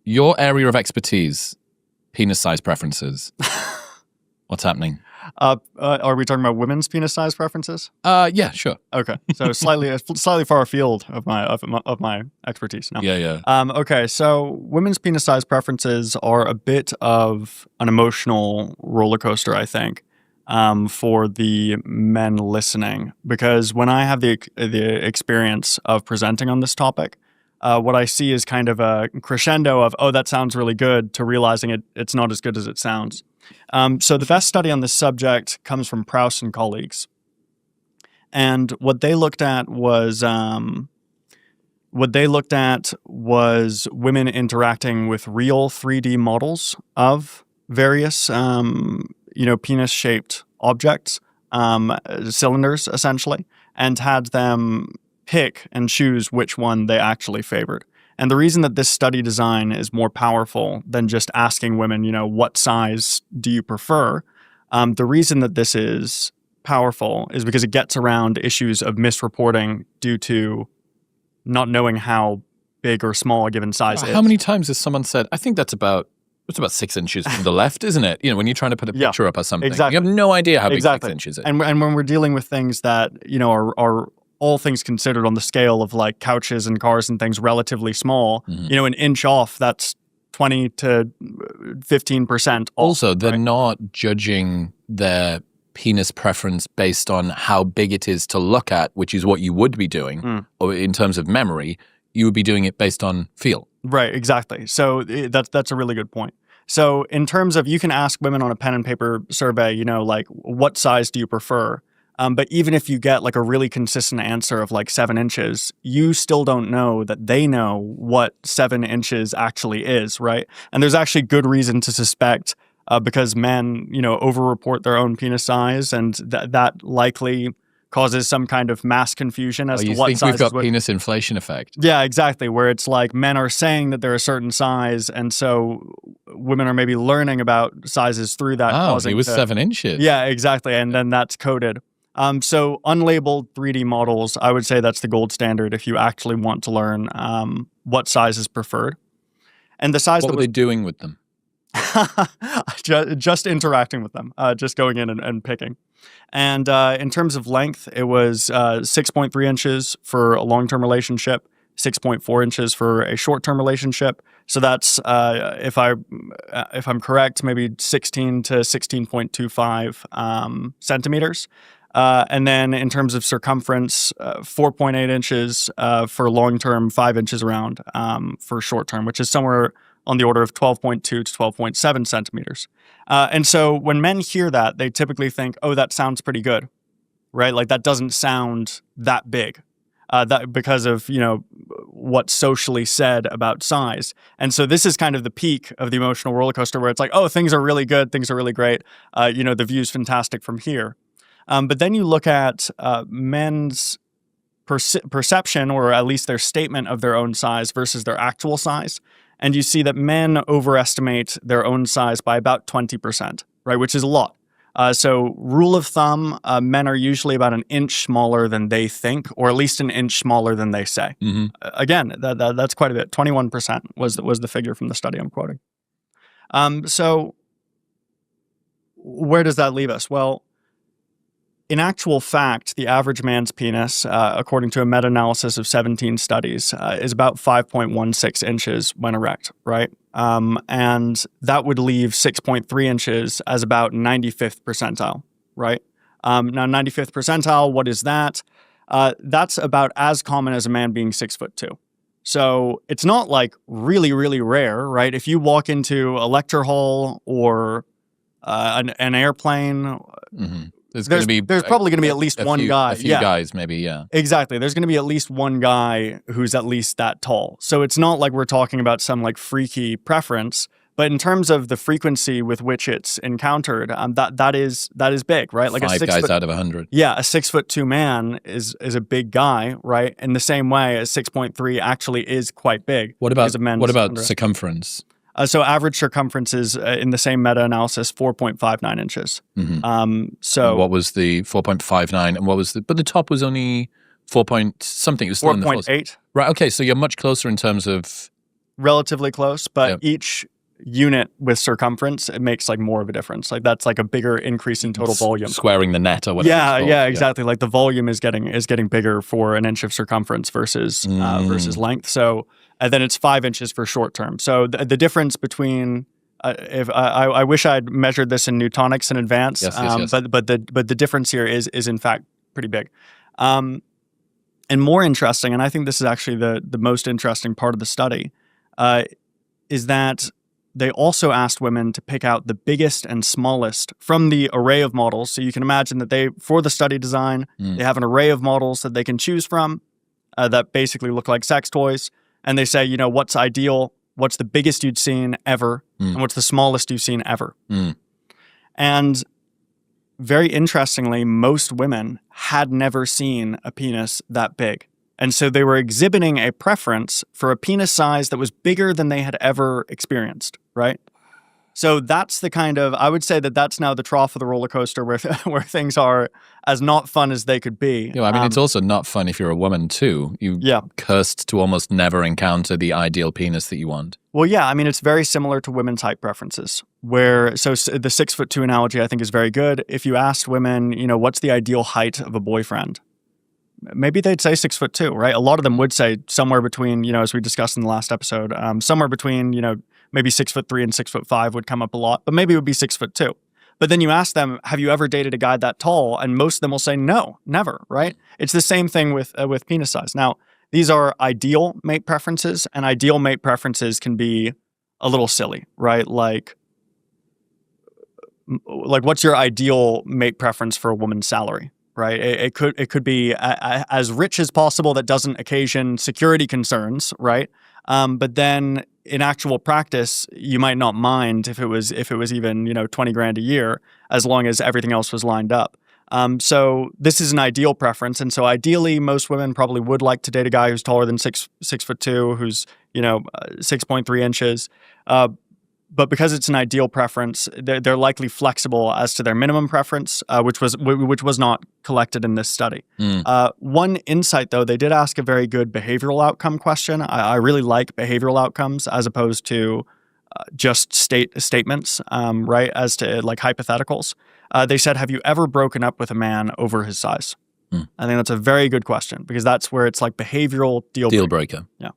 Your area of expertise, penis size preferences. What's happening? Are we talking about women's penis size preferences? Yeah, sure. Okay, so slightly far afield of my expertise. No. Yeah. Okay, so women's penis size preferences are a bit of an emotional roller coaster, I think, for the men listening, because when I have the experience of presenting on this topic, what I see is kind of a crescendo of, oh, that sounds really good, to realizing it's not as good as it sounds. So the best study on this subject comes from Prouse and colleagues. And what they looked at was women interacting with real 3D models of various, penis-shaped objects, cylinders essentially, and had them pick and choose which one they actually favored. And the reason that this study design is more powerful than just asking women, what size do you prefer? The reason that this is powerful is because it gets around issues of misreporting due to not knowing how big or small a given size is. How many times has someone said, I think it's about 6 inches from the left, isn't it? When you're trying to put a picture up or something. Exactly. You have no idea how big 6 inches is. And when we're dealing with things that, are all things considered on the scale of like couches and cars and things relatively small, an inch off, that's 20 to 15% off. Also, they're not judging their penis preference based on how big it is to look at, which is what you would be doing, or in terms of memory, you would be doing it based on feel. Right, exactly. So that's a really good point. So in terms of, you can ask women on a pen and paper survey, like, what size do you prefer? But even if you get like a really consistent answer of like 7 inches, you still don't know that they know what 7 inches actually is, right? And there's actually good reason to suspect, because men, overreport their own penis size, and that likely causes some kind of mass confusion as to what size. You think we've got penis inflation effect? Yeah, exactly. Where it's like men are saying that they're a certain size, and so women are maybe learning about sizes through that. He was 7 inches. Yeah, exactly. And then that's coded. So unlabeled 3D models, I would say that's the gold standard if you actually want to learn what size is preferred. And the size. What were they doing with them? just interacting with them, just going in and picking. And in terms of length, it was 6.3 inches for a long-term relationship, 6.4 inches for a short-term relationship. So that's, if I'm correct, maybe 16 to 16.25 centimeters. And then in terms of circumference, 4.8 inches for long-term, 5 inches around for short-term, which is somewhere on the order of 12.2 to 12.7 centimeters. And so when men hear that, they typically think, oh, that sounds pretty good, right? Like that doesn't sound that big. That because of, what's socially said about size. And so this is kind of the peak of the emotional roller coaster where it's like, oh, things are really good, things are really great. The view's fantastic from here. But then you look at men's perception, or at least their statement of their own size versus their actual size. And you see that men overestimate their own size by about 20%, right? Which is a lot. So rule of thumb, men are usually about an inch smaller than they think, or at least an inch smaller than they say. Again, that's quite a bit. 21% was the figure from the study I'm quoting. So where does that leave us? Well, in actual fact, the average man's penis, according to a meta-analysis of 17 studies, is about 5.16 inches when erect, right? And that would leave 6.3 inches as about 95th percentile, right? Now, 95th percentile, what is that? That's about as common as a man being 6'2". So it's not like really, really rare, right? If you walk into a lecture hall or an airplane, there's probably going to be at least one guy. A few guys, maybe, yeah. Exactly. There's going to be at least one guy who's at least that tall. So it's not like we're talking about some like freaky preference, but in terms of the frequency with which it's encountered, that is big, right? Like 5 guys out of 100. Yeah, a 6'2" man is a big guy, right? In the same way, a 6.3 actually is quite big. What about circumference? So average circumference is, in the same meta-analysis, 4.59 inches. So what was the 4.59, and what was but the top was only 4 point something. It was still 4.8. Right. Okay. So you're much closer in terms of relatively close, but Yep. each unit with circumference, it makes like more of a difference. Like that's like a bigger increase in total volume. Squaring the net or whatever. Yeah, it's called. yeah, exactly. Like the volume is getting bigger for an inch of circumference versus length. So and then it's 5 inches for short term. So the difference between if I wish I'd measured this in Newtonics in advance, Yes. but the difference here is in fact pretty big. And more interesting, and I think this is actually the most interesting part of the study, is that they also asked women to pick out the biggest and smallest from the array of models. So you can imagine that for the study design, they have an array of models that they can choose from that basically look like sex toys. And they say, what's ideal, what's the biggest you'd seen ever, and what's the smallest you've seen ever. And very interestingly, most women had never seen a penis that big. And so they were exhibiting a preference for a penis size that was bigger than they had ever experienced, right? So that's the kind of, I would say that's now the trough of the roller coaster where things are as not fun as they could be. I mean, it's also not fun if you're a woman too. Cursed to almost never encounter the ideal penis that you want. Well, yeah, I mean, it's very similar to women's height preferences the 6'2" analogy I think is very good. If you asked women, what's the ideal height of a boyfriend? Maybe they'd say 6'2", right? A lot of them would say somewhere between, as we discussed in the last episode, somewhere between, maybe 6'3" and 6'5" would come up a lot, but maybe it would be 6'2". But then you ask them, have you ever dated a guy that tall? And most of them will say, no, never, right? It's the same thing with penis size. Now, these are ideal mate preferences, and ideal mate preferences can be a little silly, right? Like what's your ideal mate preference for a woman's salary? Right, it could be as rich as possible that doesn't occasion security concerns, right? But then in actual practice, you might not mind if it was even $20,000 a year, as long as everything else was lined up. So this is an ideal preference, and so ideally, most women probably would like to date a guy who's taller than 6'2", who's 6.3 inches. But because it's an ideal preference, they're likely flexible as to their minimum preference, which was not collected in this study. One insight, though, they did ask a very good behavioral outcome question. I really like behavioral outcomes as opposed to just statements, right, as to like hypotheticals. They said, have you ever broken up with a man over his size? I think that's a very good question because that's where it's like behavioral deal breaker. Yeah.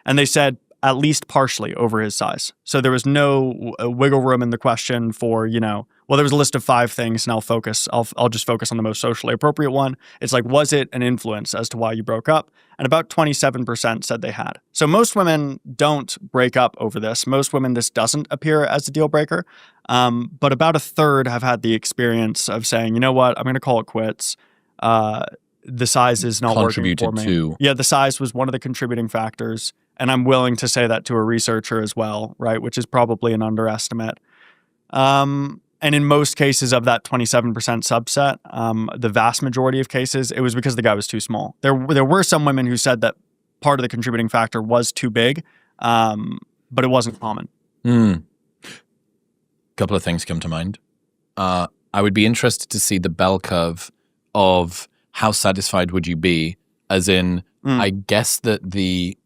And they said, at least partially over his size. So there was no wiggle room in the question for, there was a list of 5 things and I'll just focus on the most socially appropriate one. It's like, was it an influence as to why you broke up? And about 27% said they had. So most women don't break up over this. Most women, this doesn't appear as a deal breaker. But about a third have had the experience of saying, you know what, I'm going to call it quits. The size is not working for me. Yeah, the size was one of the contributing factors. And I'm willing to say that to a researcher as well, right? Which is probably an underestimate. And in most cases of that 27% subset, the vast majority of cases, it was because the guy was too small. There were some women who said that part of the contributing factor was too big, but it wasn't common. Couple of things come to mind. I would be interested to see the bell curve of how satisfied would you be, as in, I guess that the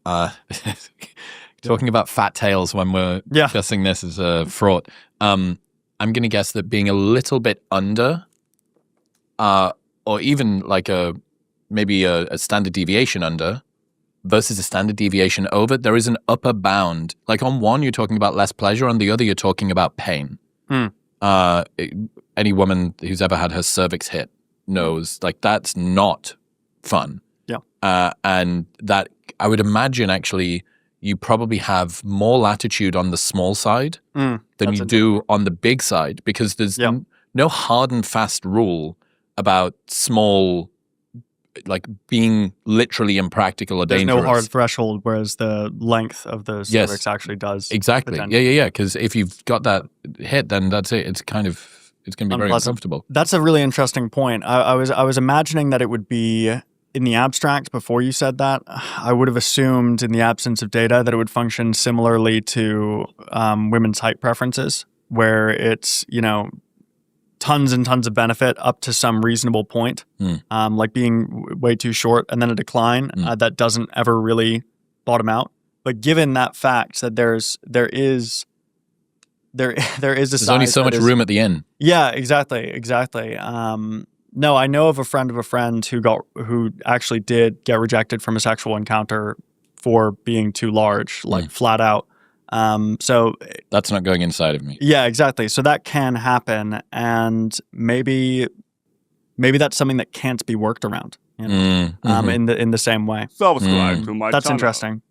talking about fat tails when we're discussing this is a fraught. I'm going to guess that being a little bit under, or even like maybe a standard deviation under, versus a standard deviation over, there is an upper bound. Like on one, you're talking about less pleasure; on the other, you're talking about pain. Any woman who's ever had her cervix hit knows, like, that's not fun. And that, I would imagine, actually, you probably have more latitude on the small side than you do on the big side, because there's no hard and fast rule about small, like, being literally impractical or dangerous. There's no hard threshold, whereas the length of the cervix actually does. Exactly. Yeah. Because if you've got that hit, then that's it. It's going to be very uncomfortable. That's a really interesting point. I was imagining that it would be in the abstract before you said that. I would have assumed in the absence of data that it would function similarly to women's height preferences, where it's, tons and tons of benefit up to some reasonable point, like being way too short and then a decline that doesn't ever really bottom out. But given that fact that there is a There's only so much room at the inn. Yeah, exactly. No, I know of a friend who actually did get rejected from a sexual encounter for being too large, like flat out. So that's not going inside of me. Yeah, exactly. So that can happen, and maybe that's something that can't be worked around. In the same way. Subscribe to my That's channel. interesting.